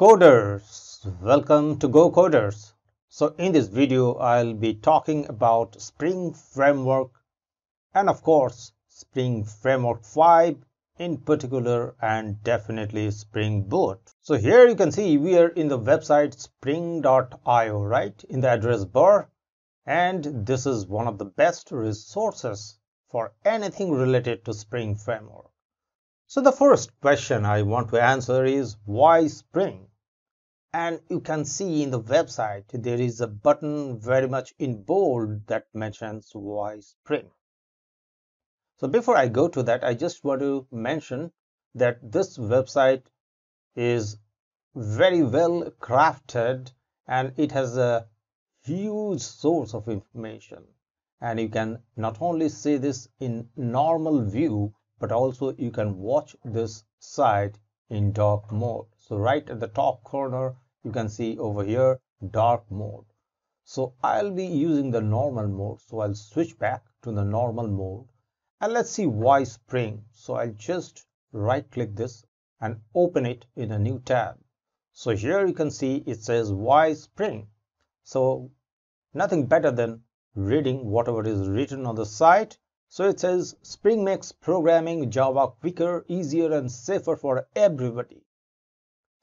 Coders, welcome to GoKoders. So in this video, I'll be talking about Spring Framework and of course, Spring Framework 5 in particular and definitely Spring Boot. So here you can see we are in the website spring.io, right, in the address bar. And this is one of the best resources for anything related to Spring Framework. So the first question I want to answer is why Spring? And you can see in the website there is a button very much in bold that mentions why Spring. So before I go to that, I just want to mention that this website is very well crafted and it has a huge source of information. And you can not only see this in normal view, but also you can watch this site in dark mode. So right at the top corner, you can see over here, dark mode. So I'll be using the normal mode. So I'll switch back to the normal mode and let's see why Spring. So I'll just right click this and open it in a new tab. So here you can see it says why Spring. So nothing better than reading whatever is written on the site. So it says Spring makes programming Java quicker, easier and safer for everybody.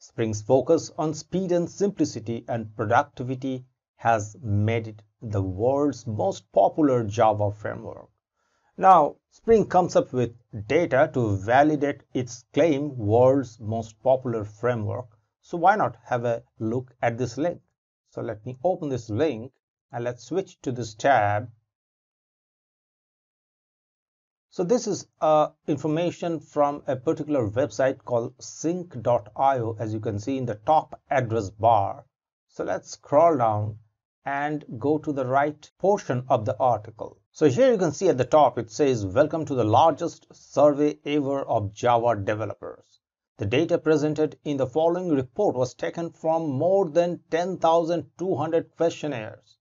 Spring's focus on speed and simplicity and productivity has made it the world's most popular Java framework. Now, Spring comes up with data to validate its claim world's most popular framework. So why not have a look at this link? So let me open this link and let's switch to this tab. So this is information from a particular website called sync.io, as you can see in the top address bar. So let's scroll down and go to the right portion of the article. So here you can see at the top it says, welcome to the largest survey ever of Java developers. The data presented in the following report was taken from more than 10,200 questionnaires.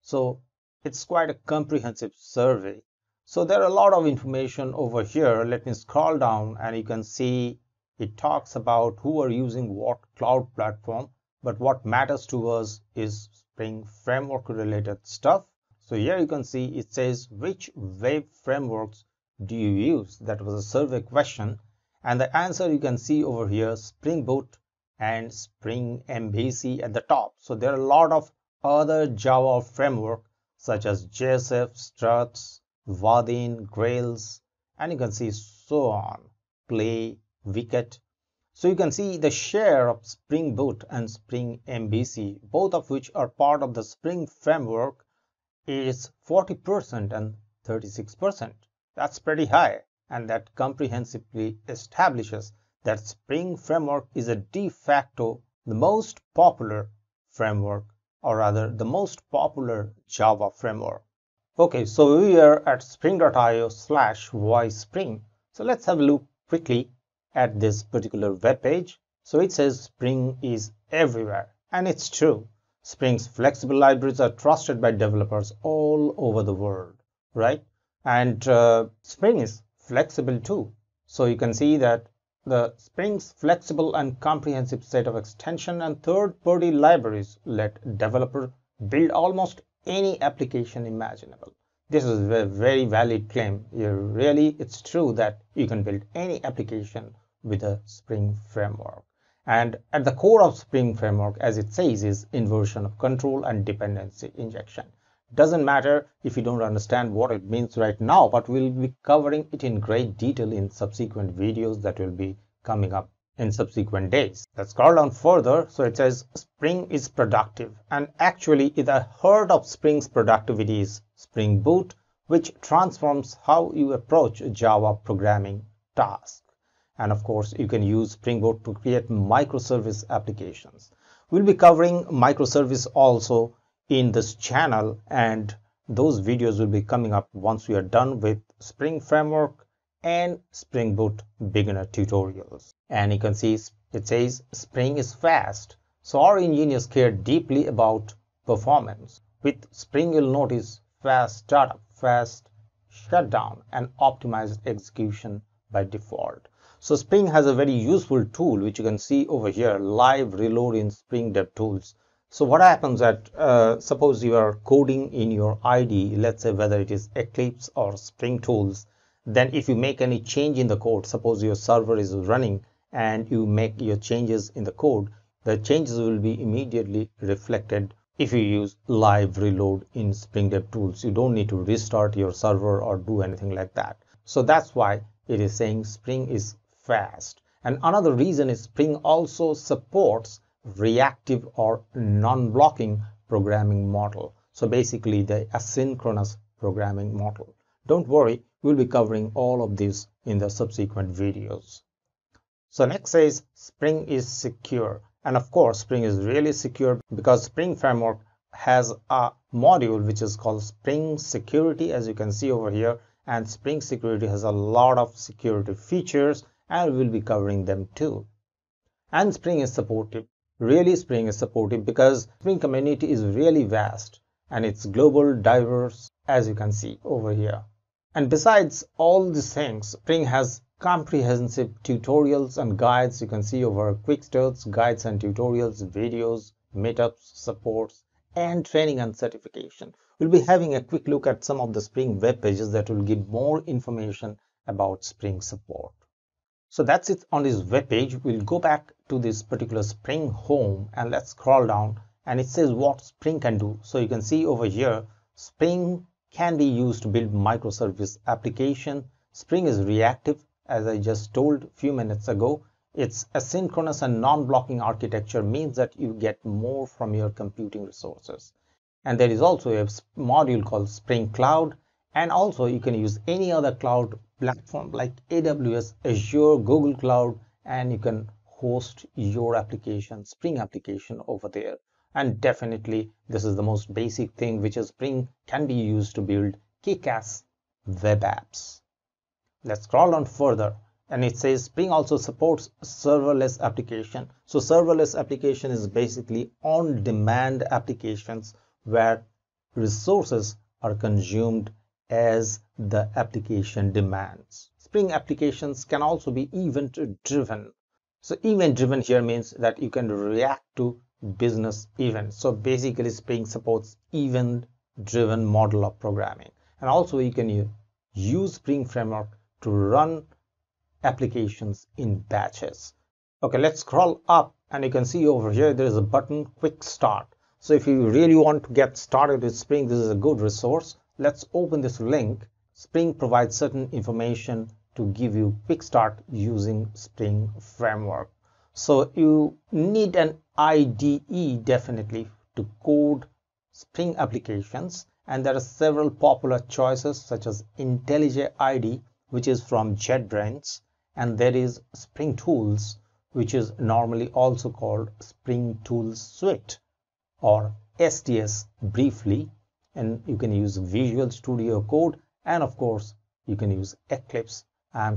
So it's quite a comprehensive survey. So there are a lot of information over here. Let me scroll down and you can see it talks about who are using what cloud platform. But what matters to us is Spring Framework related stuff. So here you can see it says which web frameworks do you use? That was a survey question. And the answer you can see over here, Spring Boot and Spring Embassy at the top. So there are a lot of other Java framework such as JSF, Struts, Vaadin, Grails, and you can see so on, Play, Wicket. So you can see the share of Spring Boot and Spring Embassy, both of which are part of the Spring framework, is 40% and 36%. That's pretty high, and that comprehensively establishes that Spring framework is a de facto the most popular framework, or rather the most popular Java framework. Okay, so we are at spring.io/why Spring. So let's have a look quickly at this particular web page. So it says Spring is everywhere, and it's true. Spring's flexible libraries are trusted by developers all over the world, right? And Spring is flexible too. So you can see that the Spring's flexible and comprehensive set of extension and third-party libraries let developers build almost any application imaginable. This is a very valid claim. Really, it's true that you can build any application with a Spring framework. And at the core of Spring framework, as it says, is inversion of control and dependency injection. Doesn't matter if you don't understand what it means right now, but we'll be covering it in great detail in subsequent videos that will be coming up in subsequent days. Let's scroll down further. So it says Spring is productive, and actually at the heart of Spring's productivity is Spring Boot, which transforms how you approach Java programming tasks. And of course, you can use Spring Boot to create microservice applications. We'll be covering microservice also in this channel, and those videos will be coming up once we are done with Spring Framework and Spring Boot beginner tutorials. And you can see it says Spring is fast. So our engineers care deeply about performance. With Spring, you'll notice fast startup, fast shutdown, and optimized execution by default. So Spring has a very useful tool which you can see over here, live reload in Spring DevTools. So what happens that suppose you are coding in your IDE, let's say whether it is Eclipse or Spring Tools, then if you make any change in the code, suppose your server is running and you make your changes in the code, the changes will be immediately reflected if you use live reload in Spring DevTools. You don't need to restart your server or do anything like that. So that's why it is saying Spring is fast. And another reason is Spring also supports reactive or non-blocking programming model. So basically the asynchronous programming model. Don't worry, we'll be covering all of this in the subsequent videos. So next says Spring is secure. And of course, Spring is really secure because Spring Framework has a module which is called Spring Security, as you can see over here. And Spring Security has a lot of security features and we'll be covering them too. And Spring is supportive. Really, Spring is supportive because Spring community is really vast and it's global, diverse, as you can see over here. And besides all these things, Spring has comprehensive tutorials and guides. You can see over quick starts, guides and tutorials, videos, meetups, supports, and training and certification. We'll be having a quick look at some of the Spring web pages that will give more information about Spring support. So that's it on this web page. We'll go back to this particular Spring home and let's scroll down and it says what Spring can do. So you can see over here, Spring can be used to build microservice application. Spring is reactive, as I just told a few minutes ago. Its asynchronous and non-blocking architecture means that you get more from your computing resources. And there is also a module called Spring Cloud, and also you can use any other cloud platform like AWS, Azure, Google Cloud, and you can host your application, Spring application over there. And definitely this is the most basic thing, which is Spring can be used to build kick-ass web apps. Let's scroll on further and it says Spring also supports serverless application. So serverless application is basically on-demand applications where resources are consumed as the application demands. Spring applications can also be event-driven. So event-driven here means that you can react to business events. So basically Spring supports event-driven model of programming. And also you can use Spring Framework to run applications in batches. Okay, let's scroll up and you can see over here there is a button Quick Start. So if you really want to get started with Spring, this is a good resource. Let's open this link. Spring provides certain information to give you quick start using Spring Framework. So you need an IDE definitely to code Spring applications, and there are several popular choices such as IntelliJ IDE, which is from JetBrains, and there is Spring Tools, which is normally also called Spring Tools Suite or STS briefly, and you can use Visual Studio Code, and of course you can use Eclipse. I'm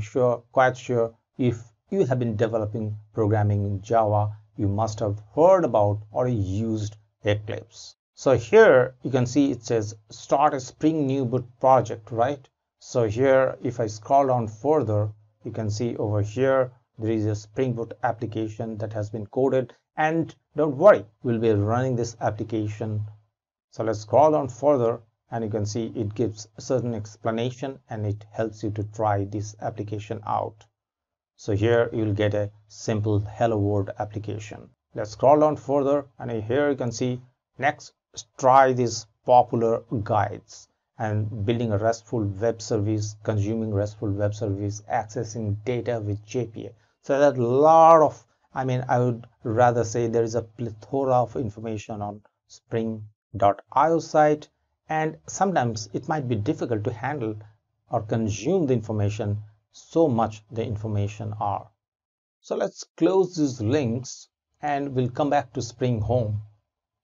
quite sure if you have been developing programming in Java, you must have heard about or used Eclipse. So here you can see it says start a Spring New Boot project, right? So here if I scroll down further, you can see over here there is a Spring Boot application that has been coded, and don't worry, we'll be running this application. So let's scroll down further and you can see it gives a certain explanation and it helps you to try this application out. So here you'll get a simple hello world application. Let's scroll down further and here you can see next try these popular guides and building a RESTful web service, consuming RESTful web service, accessing data with JPA. So there's a lot of, I would rather say there is a plethora of information on Spring.io site, and sometimes it might be difficult to handle or consume the information, so much the information are. So let's close these links and we'll come back to Spring Home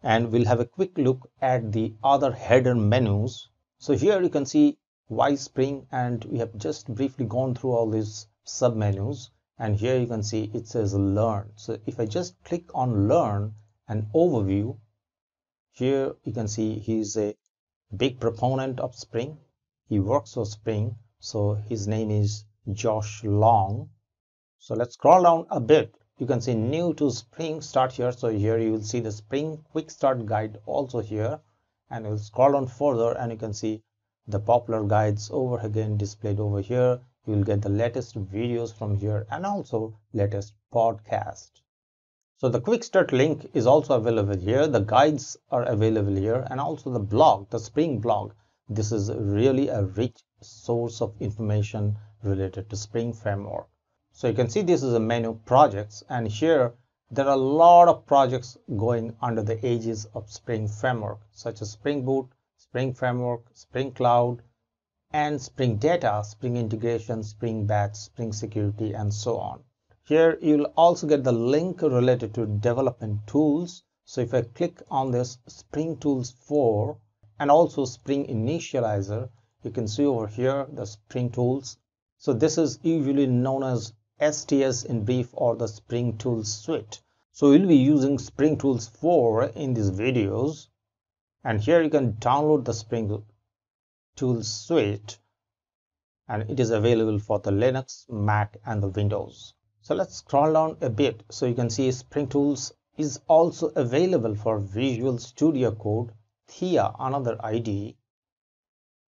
and we'll have a quick look at the other header menus. So here you can see why Spring, and we have just briefly gone through all these sub menus, and here you can see it says learn. So if I just click on learn and overview, here you can see he's a big proponent of Spring. He works for Spring, so his name is Josh Long. So let's scroll down a bit. You can see new to Spring Start here. So here you will see the Spring Quick Start guide also here. And you'll scroll down further and you can see the popular guides over again displayed over here. You will get the latest videos from here and also latest podcast. So the quick start link is also available here. The guides are available here and also the blog, the Spring blog. This is really a rich source of information related to Spring framework. So you can see this is a menu projects and here there are a lot of projects going under the aegis of Spring framework such as Spring Boot, Spring Framework, Spring Cloud, and Spring Data, Spring Integration, Spring Batch, Spring Security, and so on. Here you'll also get the link related to development tools. So if I click on this Spring Tools 4 and also Spring Initializer, you can see over here the Spring Tools. So this is usually known as STS in brief or the Spring Tools suite. So we'll be using Spring Tools 4 in these videos. And here you can download the Spring Tools suite and it is available for the Linux, Mac, and the Windows. So let's scroll down a bit. So you can see Spring Tools is also available for Visual Studio Code, Thea, another IDE.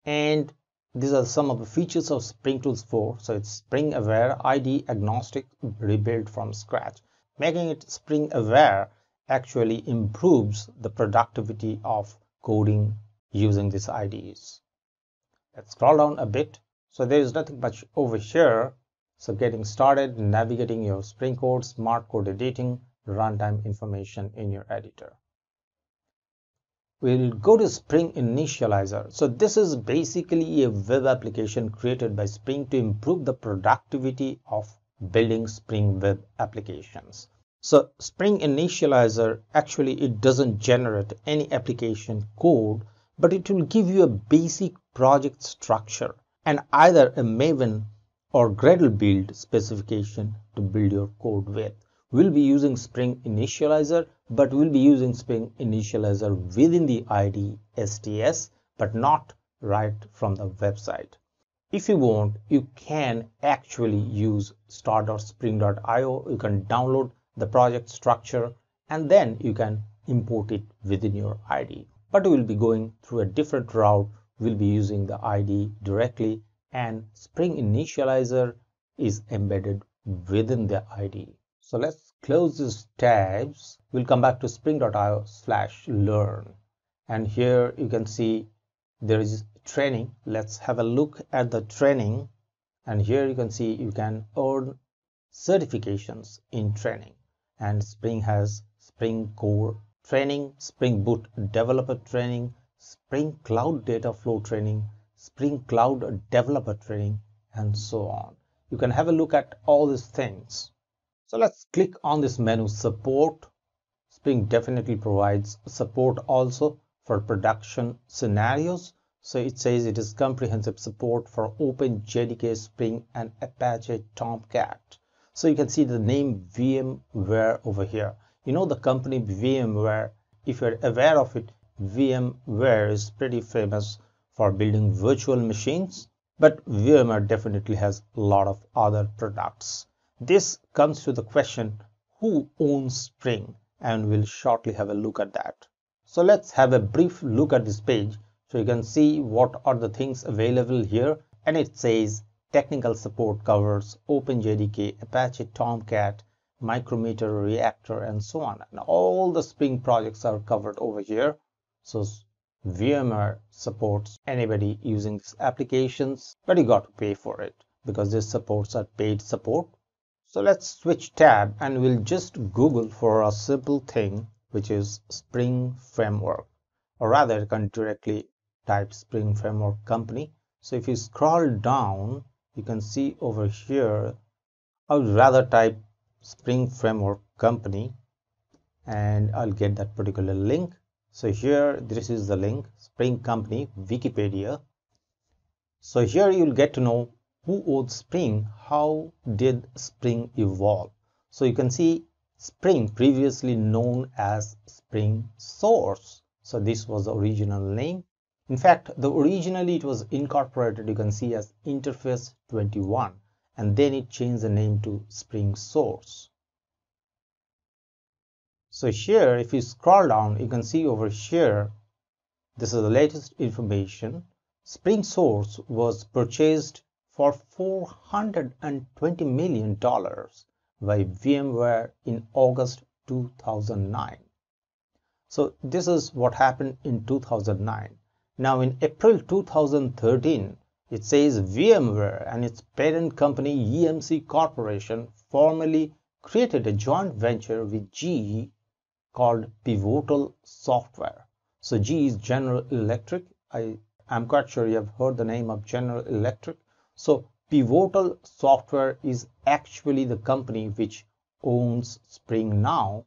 And these are some of the features of Spring Tools 4. So it's Spring Aware, IDE agnostic, rebuilt from scratch. Making it Spring Aware actually improves the productivity of coding using these IDEs. Let's scroll down a bit. So there is nothing much over here. So getting started, navigating your Spring code, smart code editing, runtime information in your editor. We'll go to Spring Initializer. So this is basically a web application created by Spring to improve the productivity of building Spring web applications. So Spring Initializer, actually it doesn't generate any application code, but it will give you a basic project structure and either a Maven or Gradle build specification to build your code with. We'll be using Spring Initializer, but we'll be using Spring Initializer within the IDE STS, but not right from the website. If you want, you can actually use start.spring.io. You can download the project structure and then you can import it within your IDE. But we'll be going through a different route. We'll be using the IDE directly, and Spring Initializer is embedded within the IDE. So let's close these tabs. We'll come back to spring.io/learn. And here you can see there is training. Let's have a look at the training. And here you can see you can earn certifications in training. And Spring has Spring Core training, Spring Boot Developer training, Spring Cloud Data Flow training, Spring Cloud Developer training, and so on. You can have a look at all these things. So let's click on this menu, support. Spring definitely provides support also for production scenarios. So it says it is comprehensive support for OpenJDK, Spring, and Apache Tomcat. So you can see the name VMware over here. You know the company VMware. If you're aware of it, VMware is pretty famous for building virtual machines, but VMware definitely has a lot of other products. This comes to the question, who owns Spring? And we'll shortly have a look at that. So let's have a brief look at this page. So you can see what are the things available here, and it says technical support covers OpenJDK, Apache Tomcat, Micrometer, Reactor, and so on. And all the Spring projects are covered over here. So VMware supports anybody using these applications, but you got to pay for it because these supports are paid support. So let's switch tab and we'll just Google for a simple thing, which is Spring Framework, or rather you can directly type Spring Framework Company. So if you scroll down, you can see over here, I would rather type Spring Framework Company and I'll get that particular link. So here, this is the link, Spring Company, Wikipedia. So here you'll get to know who owns Spring, how did Spring evolve. So you can see Spring previously known as Spring Source. So this was the original name. In fact, originally it was incorporated, you can see, as Interface 21. and then it changed the name to Spring Source. So here, if you scroll down, you can see over here, this is the latest information. Spring Source was purchased for $420 million by VMware in August 2009. So this is what happened in 2009. Now in April 2013, it says VMware and its parent company EMC Corporation formally created a joint venture with GE called Pivotal Software. So GE is General Electric. I'm quite sure you have heard the name of General Electric. So Pivotal Software is actually the company which owns Spring now,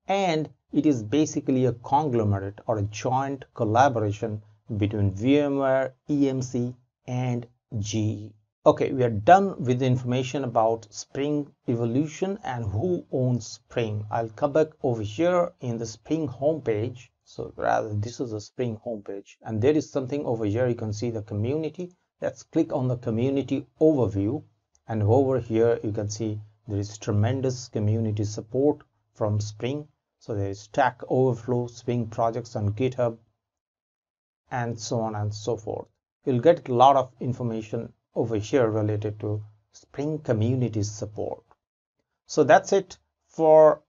and it is basically a conglomerate or a joint collaboration between VMware, EMC, and GE. Okay, we are done with the information about Spring evolution and who owns Spring. I'll come back over here in the Spring homepage. So rather, this is a Spring homepage, and there is something over here. You can see the community. Let's click on the community overview, and over here you can see there is tremendous community support from Spring. So there is Stack Overflow, Spring projects on GitHub, and so on and so forth. You'll get a lot of information over here related to Spring community support. So that's it for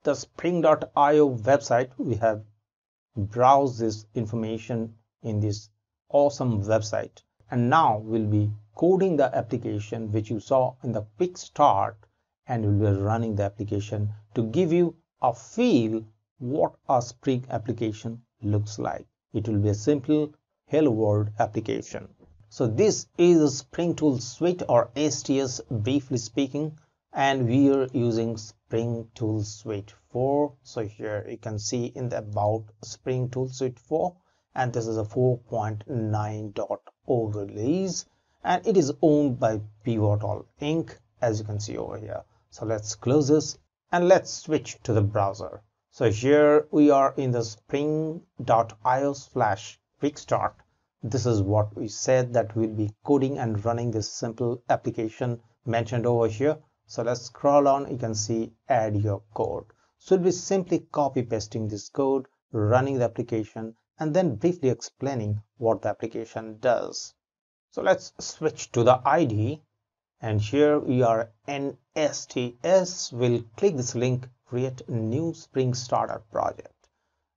the Spring.io website. We have browsed this information in this awesome website, and now we'll be coding the application which you saw in the quick start, and we'll be running the application to give you a feel what a Spring application looks like. It will be a simple hello world application. So this is a Spring Tool Suite, or STS briefly speaking, and we are using Spring Tool Suite 4. So here you can see in the about Spring Tool Suite 4, and this is a 4.9.0 release, and it is owned by Pivotal Inc., as you can see over here. So let's close this and let's switch to the browser. So here we are in the spring.io/quickstart. This is what we said that we'll be coding and running this simple application mentioned over here. So let's scroll on. You can see add your code. So we'll be simply copy pasting this code, running the application, and then briefly explaining what the application does. So let's switch to the IDE, and here we are in STS. We'll click this link, create a new Spring starter project.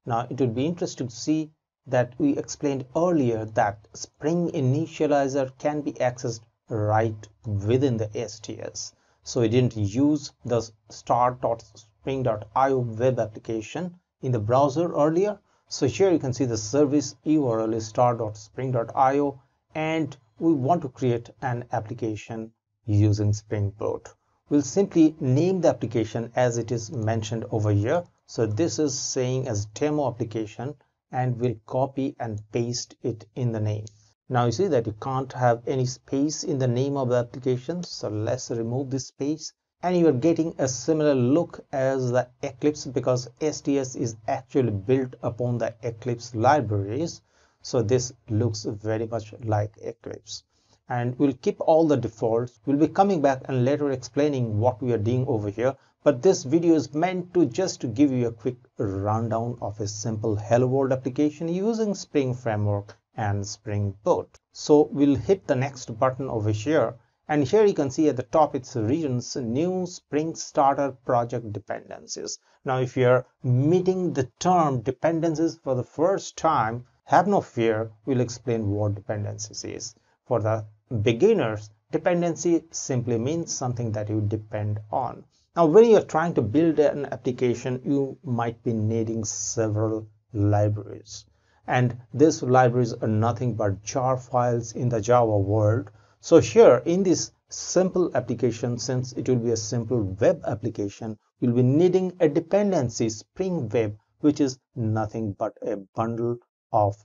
Now it would be interesting to see that we explained earlier that Spring Initializer can be accessed right within the STS. So we didn't use the start.spring.io web application in the browser earlier. So here you can see the service URL is start.spring.io, and we want to create an application using Spring Boot. We'll simply name the application as it is mentioned over here. So this is saying as demo application, and we'll copy and paste it in the name. Now you see that you can't have any space in the name of the application. So let's remove this space, and you are getting a similar look as the Eclipse, because STS is actually built upon the Eclipse libraries. So this looks very much like Eclipse, and we'll keep all the defaults. We'll be coming back and later explaining what we are doing over here, but this video is meant to just to give you a quick rundown of a simple hello world application using Spring Framework and Spring Boot. So we'll hit the next button over here, and here you can see at the top it's regions new Spring starter project dependencies. Now if you're meeting the term dependencies for the first time, have no fear, we'll explain what dependencies is. For the beginners, dependency simply means something that you depend on. Now when you're trying to build an application, you might be needing several libraries, and these libraries are nothing but jar files in the Java world. So here in this simple application, since it will be a simple web application, you'll be needing a dependency Spring Web, which is nothing but a bundle of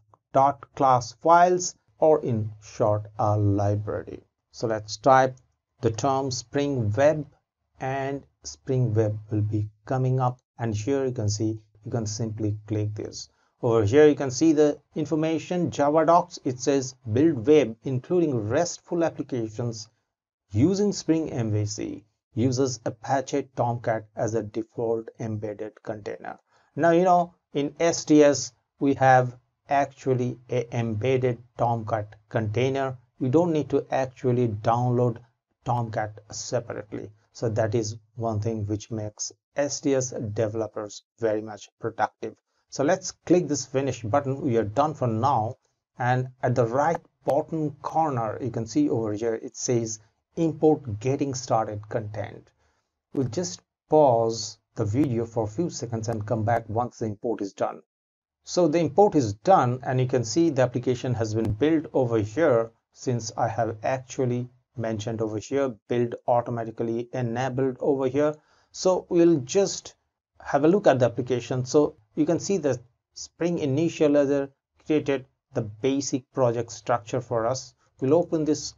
.class files, or in short a library. So let's type the term Spring Web, and Spring Web will be coming up, and here you can see you can simply click this. Over here you can see the information Java docs. It says build web including RESTful applications using Spring MVC uses Apache Tomcat as a default embedded container. Now, in STS, we have actually a embedded Tomcat container. We don't need to actually download Tomcat separately. So that is one thing which makes STS developers very much productive. So let's click this finish button. We are done for now. And at the right bottom corner, you can see over here, it says import getting started content. We'll just pause the video for a few seconds and come back once the import is done. So the import is done, and you can see the application has been built over here, since I have actually mentioned over here build automatically enabled over here. So we'll just have a look at the application. So you can see the Spring initializer created the basic project structure for us. We'll open this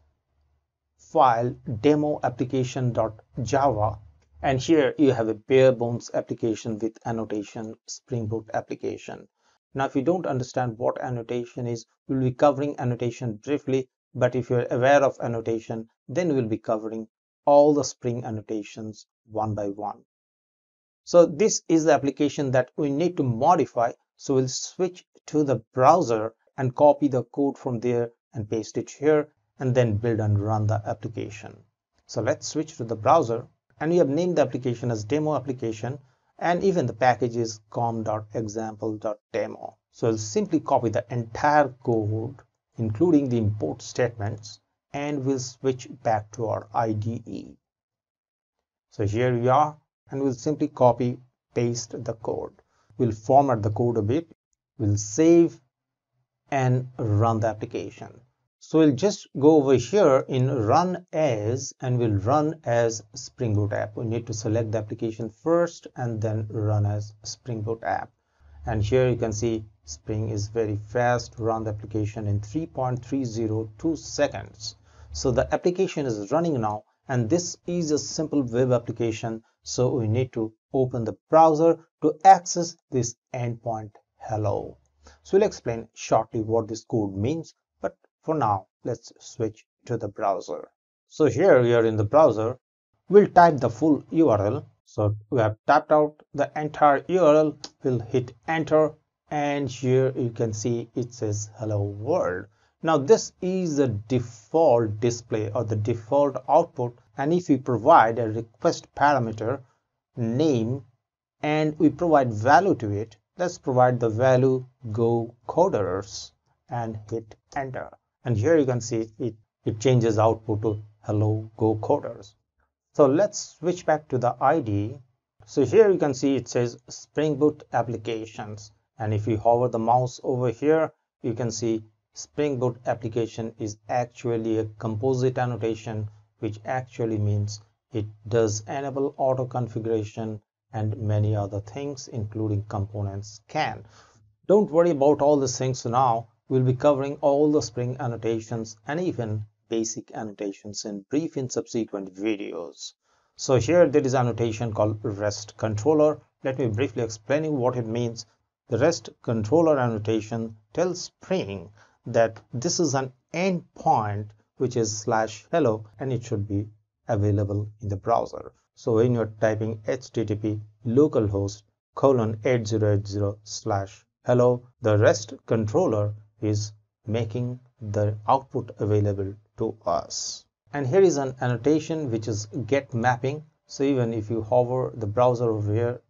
file demo application.java, and here you have a bare bones application with annotation Spring Boot application. Now, if you don't understand what annotation is, we'll be covering annotation briefly, but if you're aware of annotation, then we'll be covering all the Spring annotations one by one. So this is the application that we need to modify. So we'll switch to the browser and copy the code from there and paste it here, and then build and run the application. So let's switch to the browser, and we have named the application as demo application, and even the package is com.example.demo. So we'll simply copy the entire code, including the import statements, and we'll switch back to our IDE. So here we are, and we'll simply copy, paste the code. We'll format the code a bit, we'll save and run the application. So we'll just go over here in run as, and we'll run as Spring Boot app. We need to select the application first and then run as Spring Boot app. And here you can see Spring is very fast, run the application in 3.302 seconds. So the application is running now, and this is a simple web application. So we need to open the browser to access this endpoint hello. So we'll explain shortly what this code means, but for now, let's switch to the browser. So here we are in the browser. We'll type the full URL. So we have typed out the entire URL. We'll hit enter, and here you can see it says hello world. Now this is the default display or the default output, and if we provide a request parameter name and we provide value to it, let's provide the value GoKoders and hit enter. And here you can see it changes output to hello GoKoders. So let's switch back to the IDE. So here you can see it says Spring Boot applications, and if you hover the mouse over here, you can see Spring Boot application is actually a composite annotation, which actually means it does enable auto configuration and many other things, including component scan. Don't worry about all these things now. We'll be covering all the Spring annotations and even basic annotations in brief in subsequent videos. So here there is annotation called REST controller. Let me briefly explain you what it means. The REST controller annotation tells Spring that this is an endpoint which is /hello, and it should be available in the browser. So when you're typing http localhost :8080/hello, the REST controller is making the output available to us. And here is an annotation which is get mapping. So even if you hover the browser over here,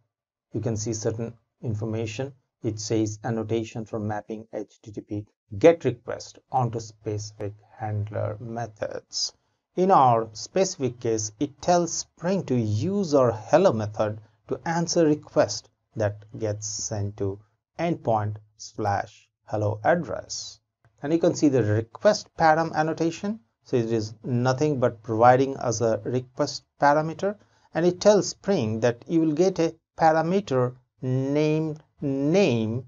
you can see certain information. It says annotation for mapping http get request onto specific handler methods. In our specific case, it tells Spring to use our hello method to answer request that gets sent to endpoint/hello address. And you can see the request param annotation. So it is nothing but providing us a request parameter, and it tells Spring that you will get a parameter named name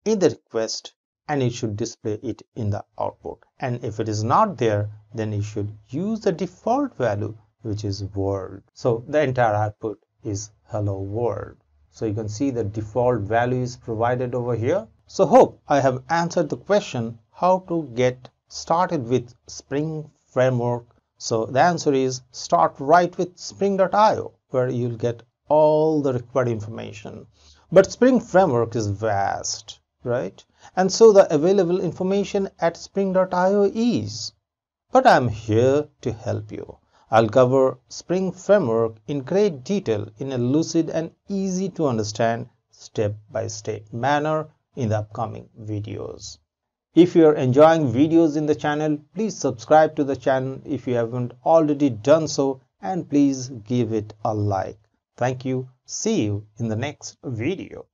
in the request, and it should display it in the output. And if it is not there, then you should use the default value, which is world. So the entire output is hello world. So you can see the default value is provided over here. So hope I have answered the question how to get started with Spring framework So the answer is start right with Spring.io, where you'll get all the required information. But Spring Framework is vast, right? And so the available information at Spring.io is. But I'm here to help you. I'll cover Spring Framework in great detail in a lucid and easy to understand step-by-step manner in the upcoming videos. If you are enjoying videos in the channel, please subscribe to the channel if you haven't already done so, and please give it a like. Thank you. See you in the next video.